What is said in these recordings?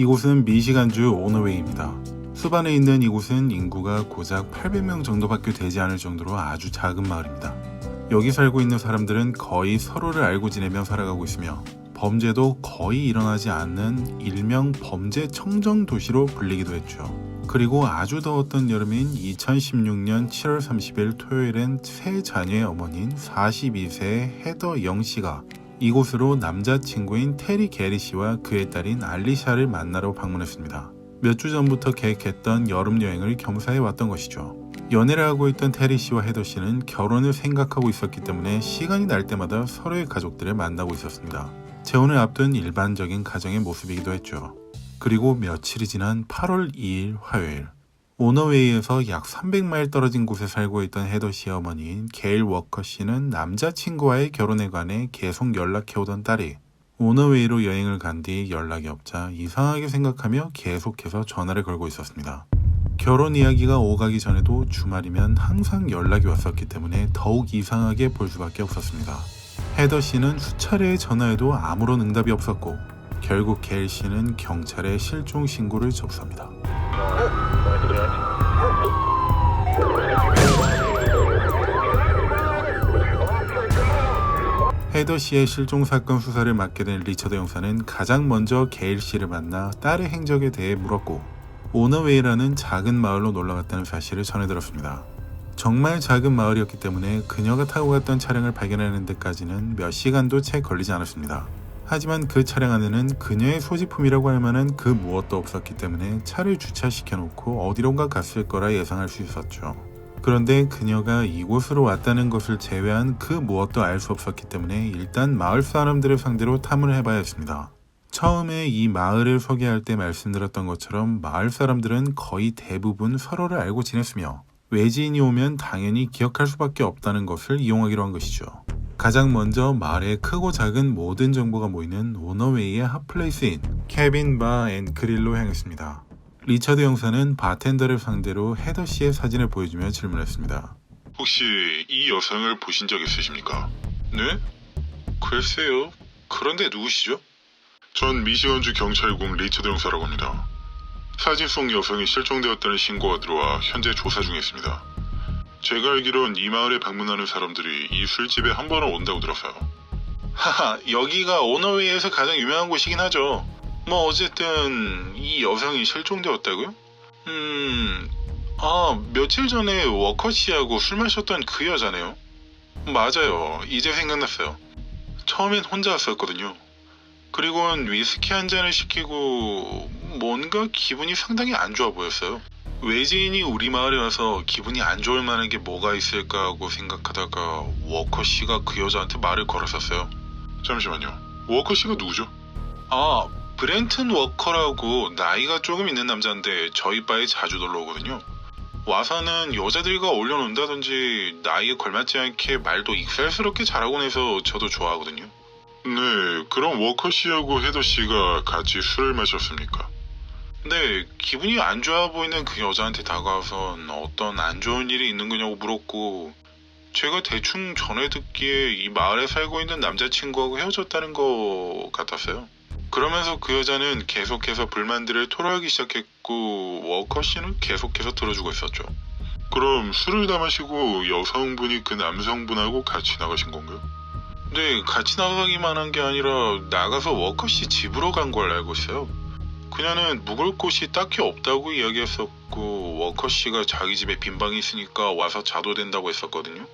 이곳은 미시간주 오너웨이입니다. 수반에 있는 이곳은 인구가 고작 800명 정도밖에 되지 않을 정도로 아주 작은 마을입니다. 여기 살고 있는 사람들은 거의 서로를 알고 지내며 살아가고 있으며 범죄도 거의 일어나지 않는 일명 범죄 청정 도시로 불리기도 했죠. 그리고 아주 더웠던 여름인 2016년 7월 30일 토요일엔 세 자녀의 어머니인 42세의 헤더 영 씨가 이곳으로 남자친구인 테리 게리 씨와 그의 딸인 알리샤를 만나러 방문했습니다. 몇 주 전부터 계획했던 여름 여행을 겸사해 왔던 것이죠. 연애를 하고 있던 테리 씨와 헤더 씨는 결혼을 생각하고 있었기 때문에 시간이 날 때마다 서로의 가족들을 만나고 있었습니다. 재혼을 앞둔 일반적인 가정의 모습이기도 했죠. 그리고 며칠이 지난 8월 2일 화요일, 오너웨이에서 약 300마일 떨어진 곳에 살고 있던 헤더 씨의 어머니인 게일 워커 씨는 남자친구와의 결혼에 관해 계속 연락해오던 딸이 오너웨이로 여행을 간 뒤 연락이 없자 이상하게 생각하며 계속해서 전화를 걸고 있었습니다. 결혼 이야기가 오가기 전에도 주말이면 항상 연락이 왔었기 때문에 더욱 이상하게 볼 수밖에 없었습니다. 헤더 씨는 수차례의 전화에도 아무런 응답이 없었고 결국 게일 씨는 경찰에 실종 신고를 접수합니다. 헤더 씨의 실종 사건 수사를 맡게 된 리처드 형사는 가장 먼저 게일 씨를 만나 딸의 행적에 대해 물었고 오너웨이라는 작은 마을로 놀러갔다는 사실을 전해들었습니다. 정말 작은 마을이었기 때문에 그녀가 타고 갔던 차량을 발견하는 데까지는 몇 시간도 채 걸리지 않았습니다. 하지만 그 차량 안에는 그녀의 소지품이라고 할 만한 그 무엇도 없었기 때문에 차를 주차시켜 놓고 어디론가 갔을 거라 예상할 수 있었죠. 그런데 그녀가 이곳으로 왔다는 것을 제외한 그 무엇도 알 수 없었기 때문에 일단 마을 사람들을 상대로 탐문을 해봐야 했습니다. 처음에 이 마을을 소개할 때 말씀드렸던 것처럼 마을 사람들은 거의 대부분 서로를 알고 지냈으며 외지인이 오면 당연히 기억할 수밖에 없다는 것을 이용하기로 한 것이죠. 가장 먼저 마을의 크고 작은 모든 정보가 모이는 오너웨이의 핫플레이스인 케빈 바 앤 그릴로 향했습니다. 리처드 형사는 바텐더를 상대로 헤더 씨의 사진을 보여주며 질문했습니다. 혹시 이 여성을 보신 적 있으십니까? 네? 글쎄요. 그런데 누구시죠? 전 미시건주 경찰국 리처드 형사라고 합니다. 사진 속 여성이 실종되었다는 신고가 들어와 현재 조사 중에 있습니다. 제가 알기론 이 마을에 방문하는 사람들이 이 술집에 한 번은 온다고 들었어요. 하하, 여기가 오너웨이에서 가장 유명한 곳이긴 하죠. 뭐 어쨌든 이 여성이 실종되었다고요? 며칠 전에 워커 씨하고 술 마셨던 그 여자네요. 맞아요. 이제 생각났어요. 처음엔 혼자 왔었거든요. 그리고는 위스키 한 잔을 시키고 뭔가 기분이 상당히 안 좋아 보였어요. 외지인이 우리 마을에 와서 기분이 안 좋을 만한 게 뭐가 있을까 하고 생각하다가 워커 씨가 그 여자한테 말을 걸었었어요. 잠시만요. 워커 씨가 누구죠? 브렌튼 워커라고 나이가 조금 있는 남자인데 저희 바에 자주 놀러 오거든요. 와서는 여자들과 올려놓는다든지 나이에 걸맞지 않게 말도 익살스럽게 잘하곤 해서 저도 좋아하거든요. 네, 그럼 워커 씨하고 헤더 씨가 같이 술을 마셨습니까? 네, 기분이 안 좋아 보이는 그 여자한테 다가와선 어떤 안 좋은 일이 있는 거냐고 물었고 제가 대충 전해 듣기에 이 마을에 살고 있는 남자친구하고 헤어졌다는 거 같았어요. 그러면서 그 여자는 계속해서 불만들을 토로하기 시작했고 워커 씨는 계속해서 들어주고 있었죠. 그럼 술을 다 마시고 여성분이 그 남성분하고 같이 나가신 건가요? 네, 같이 나가기만 한 게 아니라 나가서 워커 씨 집으로 간 걸 알고 있어요. 그녀는 묵을 곳이 딱히 없다고 이야기했었고 워커 씨가 자기 집에 빈 방이 있으니까 와서 자도 된다고 했었거든요.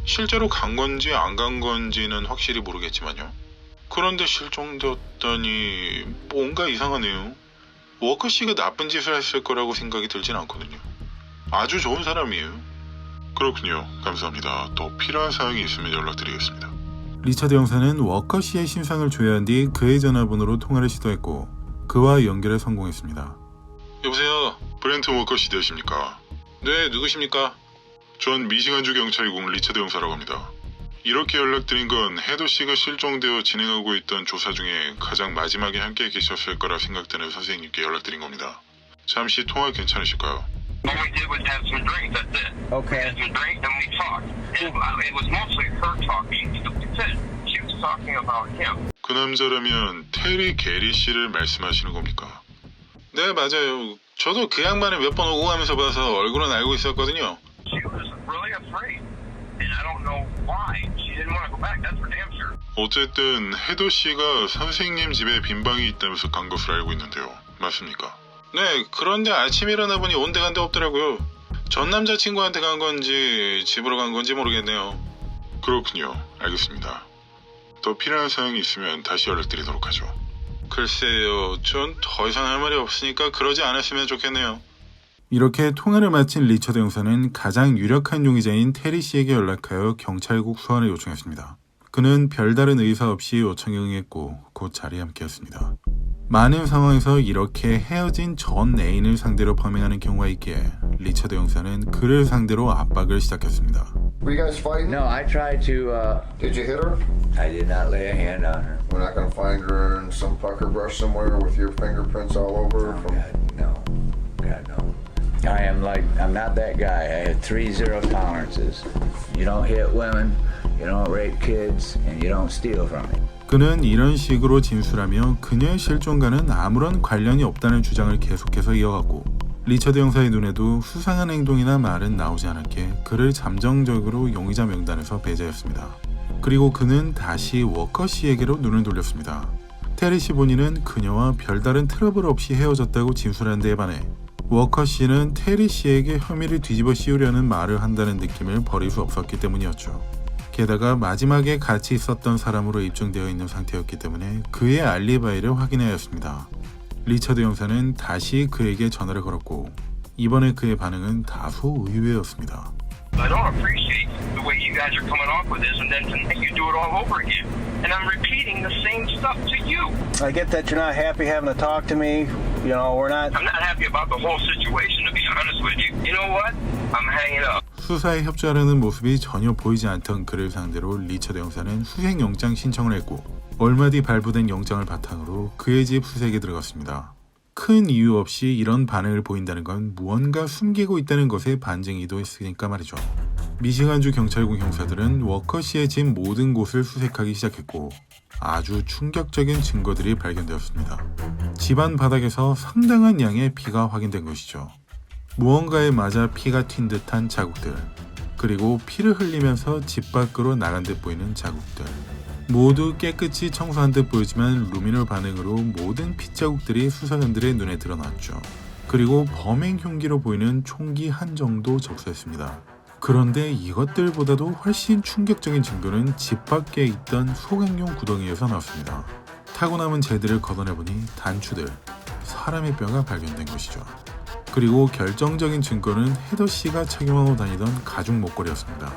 실제로 간 건지 안 간 건지는 확실히 모르겠지만요. 그런데 실종되었다니 뭔가 이상하네요. 워커 씨가 나쁜 짓을 했을 거라고 생각이 들진 않거든요. 아주 좋은 사람이에요. 그렇군요. 감사합니다. 더 필요한 사항이 있으면 연락드리겠습니다. 리처드 형사는 워커 씨의 신상을 조회한 뒤 그의 전화번호로 통화를 시도했고 그와 연결에 성공했습니다. 여보세요. 브렌튼 워커 씨 되십니까? 네, 누구십니까? 전 미시간주 경찰국 리처드 형사라고 합니다. 이렇게 연락드린 건 헤더 씨가 실종되어 진행하고 있던 조사 중에 가장 마지막에 함께 계셨을 거라 생각되는 선생님께 연락드린 겁니다. 잠시 통화 괜찮으실까요? All we did was have some drinks, that's it. Okay. Had some drinks and we talked. And it was mostly her talking. She was talking about him. 그 남자라면 테리 게리 씨를 말씀하시는 겁니까? 네, 맞아요. 저도 그 양반을 몇 번 오고 가면서 봐서 얼굴은 알고 있었거든요. She was really afraid. And I don't know why. She didn't want to go back, that's for damn sure. 어쨌든 해도 씨가 선생님 집에 빈 방이 있다면서 간 것으로 알고 있는데요. 맞습니까? 네, 그런데 아침 일어나 보니 온데간데 없더라고요. 전 남자친구한테 간 건지 집으로 간 건지 모르겠네요. 그렇군요. 알겠습니다. 더 필요한 사항이 있으면 다시 연락드리도록 하죠. 글쎄요, 전 더 이상 할 말이 없으니까 그러지 않았으면 좋겠네요. 이렇게 통화를 마친 리처드 형사는 가장 유력한 용의자인 테리 씨에게 연락하여 경찰국 소환을 요청했습니다. 그는 별다른 의사 없이 요청에 응했고 곧 자리에 함께했습니다. 많은 상황에서 이렇게 헤어진 전 애인을 상대로 범행하는 경우가 있기에 리처드 형사는 그를 상대로 압박을 시작했습니다. Were you guys fighting? No, I tried to, Did you hit her? I did not lay a hand on her. We're not gonna find her in some pucker brush somewhere with your fingerprints all over her from... God, no. God, no. I'm not that guy. I had 3 zero tolerances. You don't hit women, you don't rape kids, and you don't steal from me. 그는 이런 식으로 진술하며 그녀의 실종과는 아무런 관련이 없다는 주장을 계속해서 이어갔고 리처드 형사의 눈에도 수상한 행동이나 말은 나오지 않았기에 그를 잠정적으로 용의자 명단에서 배제했습니다. 그리고 그는 다시 워커 씨에게로 눈을 돌렸습니다. 테리 씨 본인은 그녀와 별다른 트러블 없이 헤어졌다고 진술한 데에 반해 워커 씨는 테리 씨에게 혐의를 뒤집어 씌우려는 말을 한다는 느낌을 버릴 수 없었기 때문이었죠. 게다가 마지막에 같이 있었던 사람으로 입증되어 있는 상태였기 때문에 그의 알리바이를 확인해야 했습니다. 리처드 형사는 다시 그에게 전화를 걸었고 이번에 그의 반응은 다소 의외였습니다. I don't appreciate the way you guys are coming off with this, and then tonight you do it all over again. And I'm repeating the same stuff to you. I get that you're not happy having to talk to me. You know, we're not... I'm not happy about the whole situation, to be honest with you. You know what? I'm hanging up. 수사에 협조하려는 모습이 전혀 보이지 않던 그를 상대로 리처드 형사는 수색영장 신청을 했고 얼마 뒤 발부된 영장을 바탕으로 그의 집 수색에 들어갔습니다. 큰 이유 없이 이런 반응을 보인다는 건 무언가 숨기고 있다는 것에 반증이도 있으니까 말이죠. 미시간주 경찰국 형사들은 워커 씨의 집 모든 곳을 수색하기 시작했고 아주 충격적인 증거들이 발견되었습니다. 집안 바닥에서 상당한 양의 피가 확인된 것이죠. 무언가에 맞아 피가 튄 듯한 자국들, 그리고 피를 흘리면서 집 밖으로 나간 듯 보이는 자국들. 모두 깨끗이 청소한 듯 보이지만 루미놀 반응으로 모든 핏자국들이 수사관들의 눈에 드러났죠. 그리고 범행 흉기로 보이는 총기 한 정도 적시했습니다. 그런데 이것들보다도 훨씬 충격적인 증거는 집 밖에 있던 소각용 구덩이에서 나왔습니다. 타고 남은 재들을 걷어내보니 단추들, 사람의 뼈가 발견된 것이죠. 그리고 결정적인 증거는 헤더 씨가 착용하고 다니던 가죽 목걸이였습니다.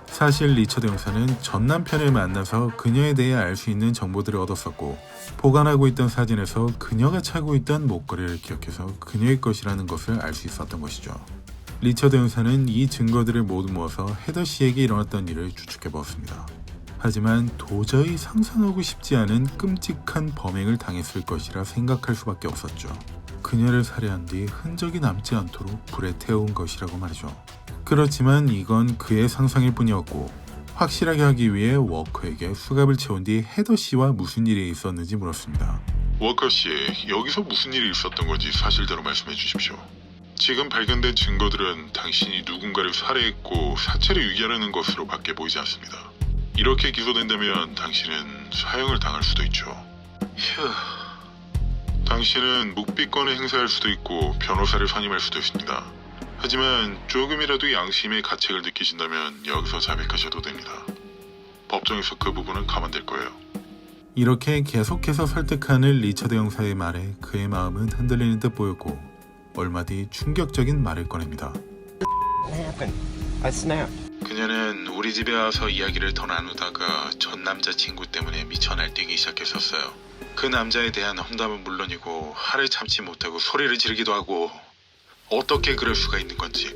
사실 리처드 형사는 전 남편을 만나서 그녀에 대해 알 수 있는 정보들을 얻었었고 보관하고 있던 사진에서 그녀가 차고 있던 목걸이를 기억해서 그녀의 것이라는 것을 알 수 있었던 것이죠. 리처드 형사는 이 증거들을 모두 모아서 헤더 씨에게 일어났던 일을 추측해 보았습니다. 하지만 도저히 상상하고 싶지 않은 끔찍한 범행을 당했을 것이라 생각할 수밖에 없었죠. 그녀를 살해한 뒤 흔적이 남지 않도록 불에 태운 것이라고 말이죠. 그렇지만 이건 그의 상상일 뿐이었고 확실하게 하기 위해 워커에게 수갑을 채운 뒤 헤더 씨와 무슨 일이 있었는지 물었습니다. 워커 씨, 여기서 무슨 일이 있었던 건지 사실대로 말씀해 주십시오. 지금 발견된 증거들은 당신이 누군가를 살해했고 사체를 유기하려는 것으로 밖에 보이지 않습니다. 이렇게 기소된다면 당신은 사형을 당할 수도 있죠. 휴... 당신은 묵비권을 행사할 수도 있고 변호사를 선임할 수도 있습니다. 하지만 조금이라도 양심의 가책을 느끼신다면 여기서 자백하셔도 됩니다. 법정에서 그 부분은 감안될 거예요. 이렇게 계속해서 설득하는 리처드 형사의 말에 그의 마음은 흔들리는 듯 보였고 얼마 뒤 충격적인 말을 꺼냅니다. 그녀는 우리 집에 와서 이야기를 더 나누다가 전 남자친구 때문에 미쳐 날뛰기 시작했었어요. 그 남자에 대한 험담은 물론이고 화를 참지 못하고 소리를 지르기도 하고 어떻게 그럴 수가 있는 건지.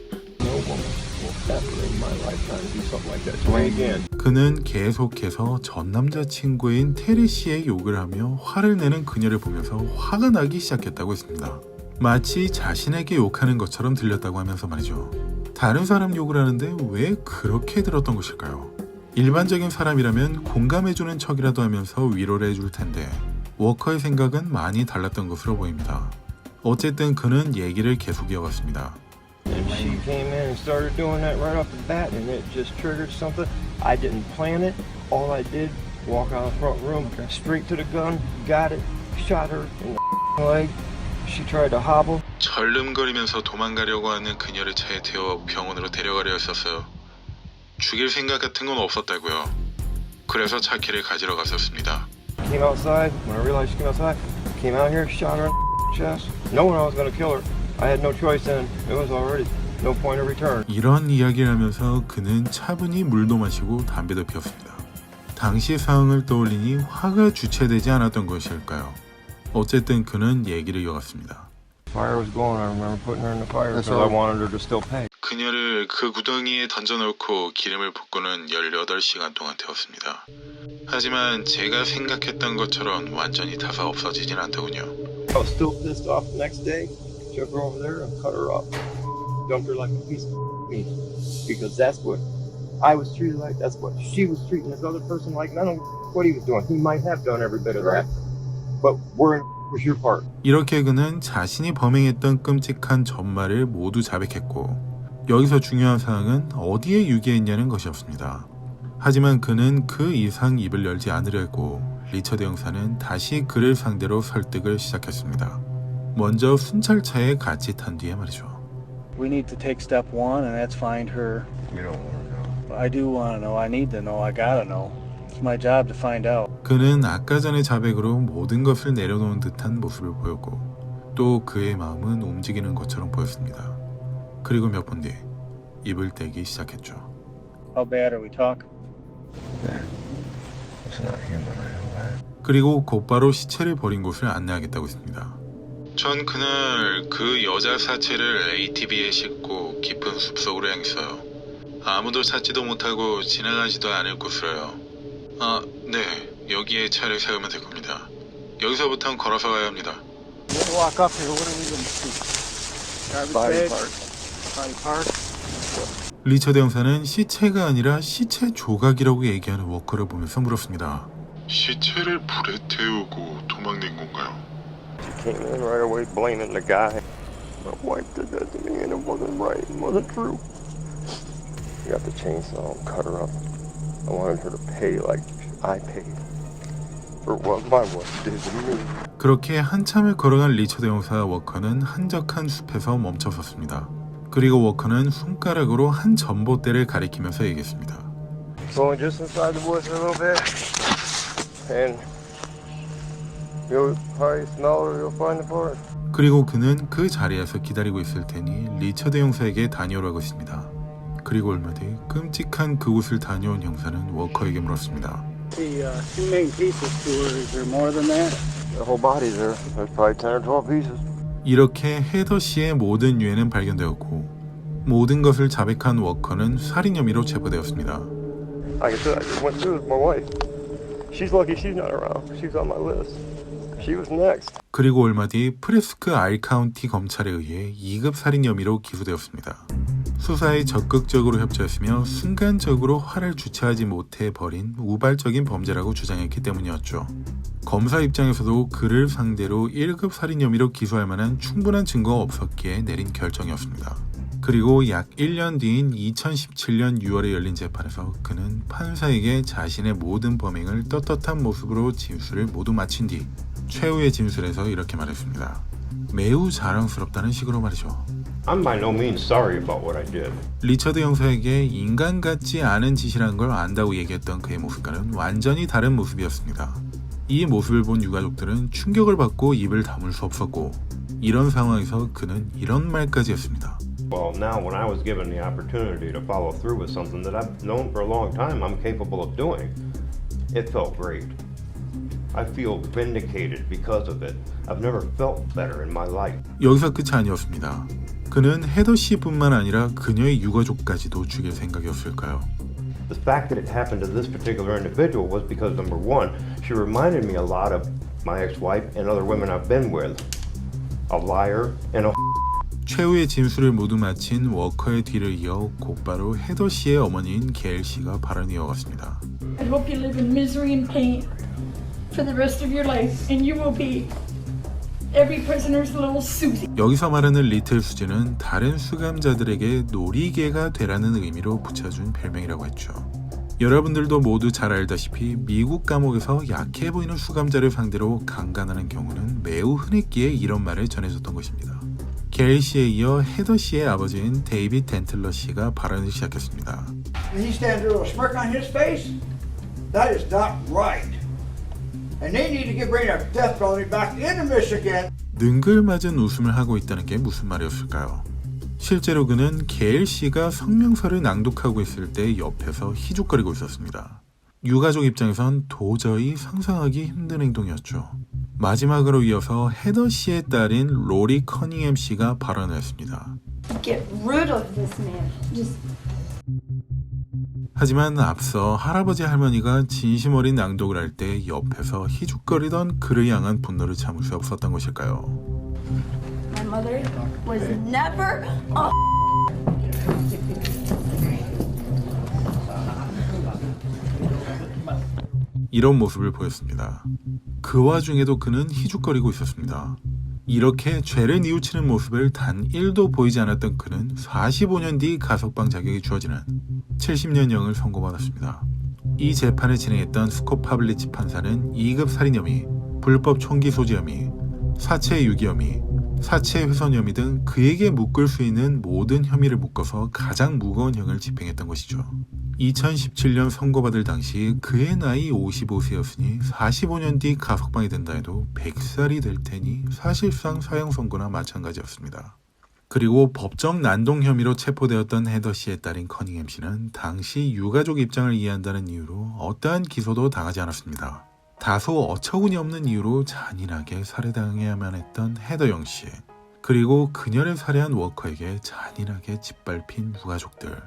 그는 계속해서 전 남자친구인 테리 씨의 욕을 하며 화를 내는 그녀를 보면서 화가 나기 시작했다고 했습니다. 마치 자신에게 욕하는 것처럼 들렸다고 하면서 말이죠. 다른 사람 욕을 하는데 왜 그렇게 들었던 것일까요? 일반적인 사람이라면 공감해주는 척이라도 하면서 위로를 해줄 텐데 워커의 생각은 많이 달랐던 것으로 보입니다. 어쨌든 그는 얘기를 계속 이어갔습니다. And she came in and started doing that right off the bat, and it just triggered something. I didn't plan it. All I did, walk out of the front room, straight to the gun, got it, shot her in the leg. She tried to hobble. 절름거리면서 도망가려고 하는 그녀를 차에 태워 병원으로 데려가려 했었어요. 죽일 생각 같은 건 없었다고요. 그래서 차키를 가지러 갔었습니다. Came outside. When I realized she came outside, came out here, shot her in the chest, knowing I was going to kill her. I had no choice then. It was already no point of return. 이런 이야기를 하면서 그는 차분히 물도 마시고 담배도 피웠습니다. 당시 상황을 떠올리니 화가 주체되지 않았던 것일까요? 어쨌든 그는 얘기를 이어갔습니다. Fire was going. I remember putting her in the fire That's because I wanted her to still pay. 그녀를 그 구덩이에 던져놓고 기름을 붓고는 18시간 동안 태웠습니다. 하지만 제가 생각했던 것처럼 완전히 타서 없어지진 않더군요. I was still pissed off the next day. Took her over there and cut her up. Dumped her like a piece of meat. Because that's what I was treated like. That's what she was treating this other person like. I don't know what he was doing. He might have done every bit of that. But where was your part? 이렇게 그는 자신이 범행했던 끔찍한 전말을 모두 자백했고 여기서 중요한 사항은 어디에 유기했냐는 것이었습니다. 하지만 그는 그 이상 입을 열지 않으려 했고 리처드 형사는 다시 그를 상대로 설득을 시작했습니다. 먼저 순찰차에 같이 탄 뒤에 말이죠. We need to take step one, and that's find her. You don't want to know. I do want to know. I need to know. I gotta know. It's my job to find out. 그는 아까 전의 자백으로 모든 것을 내려놓은 듯한 모습을 보였고 또 그의 마음은 움직이는 것처럼 보였습니다. 그리고 몇 분 뒤 입을 떼기 시작했죠. How bad are we talking? It's not human, I know that. 그리고 곧바로 시체를 버린 곳을 안내하겠다고 했습니다. 전 그날 그 여자 사체를 ATV에 싣고 깊은 숲속으로 향했어요. 아무도 찾지도 못하고 지나가지도 않을 곳으로요. 아, 네. 여기에 차를 세우면 될 겁니다. 여기서부터는 걸어서 가야 합니다. We'll walk up here. What are we going to see? Garbage bag? Body part? 리처드 형사는 시체가 아니라 시체 조각이라고 얘기하는 워커를 보면서 물었습니다. 시체를 불에 태우고 도망낸 건가요? She came in right away blaming the guy. My wife did that to me and it wasn't right. It wasn't true. She got the chainsaw and cut her up. I wanted her to pay like I paid for what my wife did to me. 그렇게 한참을 걸어간 리처드 형사와 워커는 한적한 숲에서 멈춰섰습니다. 그리고 워커는 손가락으로 한 전봇대를 가리키면서 얘기했습니다. Going just inside the woods a little bit, and you'll probably smell it or you'll find the part. 그리고 그는 그 자리에서 기다리고 있을 테니 리처드 형사에게 다녀오라고 했습니다. 그리고 얼마 뒤 끔찍한 그곳을 다녀온 형사는 워커에게 물었습니다. The two main pieces to her. Is there more than that? The whole body's there. There's probably 10 or 12 pieces. 이렇게 헤더 씨의 모든 유해는 발견되었고 모든 것을 자백한 워커는 살인 혐의로 체포되었습니다. Like I said, I just went through with my wife. She's lucky she's not around. She's on my list. She was next. 그리고 얼마 뒤 프레스크 알 카운티 검찰에 의해 2급 살인 혐의로 기소되었습니다. 수사에 적극적으로 협조했으며 순간적으로 화를 주체하지 못해 벌인 우발적인 범죄라고 주장했기 때문이었죠. 검사 입장에서도 그를 상대로 1급 살인 혐의로 기소할 만한 충분한 증거가 없었기에 내린 결정이었습니다. 그리고 약 1년 뒤인 2017년 6월에 열린 재판에서 그는 판사에게 자신의 모든 범행을 떳떳한 모습으로 진술을 모두 마친 뒤 최후의 진술에서 이렇게 말했습니다. 매우 자랑스럽다는 식으로 말이죠. I'm by no means sorry about what I did. 리처드 형사에게 인간 같지 않은 짓이란 걸 안다고 얘기했던 그의 모습과는 완전히 다른 모습이었습니다. 이 모습을 본 유가족들은 충격을 받고 입을 다물 수 없었고 이런 상황에서 그는 이런 말까지 했습니다. Well, now when I was given the opportunity to follow through with something that I've known for a long time I'm capable of doing, it felt great. I feel vindicated because of it. I've never felt better in my life. 여기서 끝이 아니었습니다. 그는 헤더 씨뿐만 아니라 그녀의 유가족까지도 죽일 생각이었을까요? The fact that it happened to this particular individual was because, number one, she reminded me a lot of my ex-wife and other women I've been with. A liar and a 최후의 진술을 모두 마친 워커의 뒤를 이어 곧바로 헤더 씨의 어머니인 게일 씨가 발언을 이어갔습니다. I hope you live in misery and pain for the rest of your life, and you will be every prisoner's little Susie. 여기서 말하는 리틀 수지는 다른 수감자들에게 놀이개가 되라는 의미로 붙여준 별명이라고 했죠. 여러분들도 모두 잘 알다시피 미국 감옥에서 약해 보이는 수감자를 상대로 강간하는 경우는 매우 흔했기에 이런 말을 전해줬던 것입니다. 게일 씨에 이어 헤더 씨의 아버지인 데이빗 덴틀러 씨가 발언을 시작했습니다. And he stands there with a smirk on his face? That is not right. And they need to bring a death penalty back into Michigan. 능글맞은 웃음을 하고 있다는 게 무슨 말이었을까요? 실제로 그는 게일 씨가 성명서를 낭독하고 있을 때 옆에서 희죽거리고 있었습니다. 유가족 입장에선 도저히 상상하기 힘든 행동이었죠. 마지막으로 이어서 헤더 씨의 딸인 로리 커닝햄 씨가 발언을 했습니다. Get rid of this man. Just 하지만 앞서 할아버지 할머니가 진심 어린 낭독을 할 때 옆에서 희죽거리던 그를 향한 분노를 참을 수 없었던 것일까요? my mother was never a 이런 모습을 보였습니다. 그 와중에도 그는 희죽거리고 있었습니다. 이렇게 죄를 뉘우치는 모습을 단 1도 보이지 않았던 그는 45년 뒤 가석방 자격이 주어지는 70년형을 선고받았습니다. 이 재판을 진행했던 스콧 파블리치 판사는 2급 살인 혐의, 불법 총기 소지 혐의, 사체 유기 혐의, 사체 훼손 혐의 등 그에게 묶을 수 있는 모든 혐의를 묶어서 가장 무거운 형을 집행했던 것이죠. 2017년 선고받을 당시 그의 나이 55세였으니 45년 뒤 가석방이 된다 해도 100살이 될 테니 사실상 사형 선고나 마찬가지였습니다. 그리고 법정 난동 혐의로 체포되었던 헤더 씨의 딸인 커닝햄 씨는 당시 유가족 입장을 이해한다는 이유로 어떠한 기소도 당하지 않았습니다. 다소 어처구니 없는 이유로 잔인하게 살해당해야만 했던 헤더 영 씨, 그리고 그녀를 살해한 워커에게 잔인하게 짓밟힌 유가족들.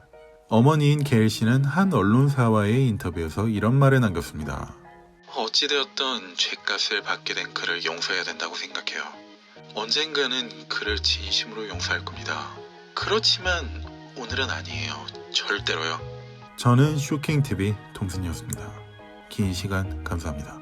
어머니인 게일 씨는 한 언론사와의 인터뷰에서 이런 말을 남겼습니다. 어찌되었던 죄값을 받게 된 그를 용서해야 된다고 생각해요. 언젠가는 그를 진심으로 용서할 겁니다. 그렇지만 오늘은 아니에요. 절대로요. 저는 쇼킹TV 동순이었습니다. 긴 시간 감사합니다.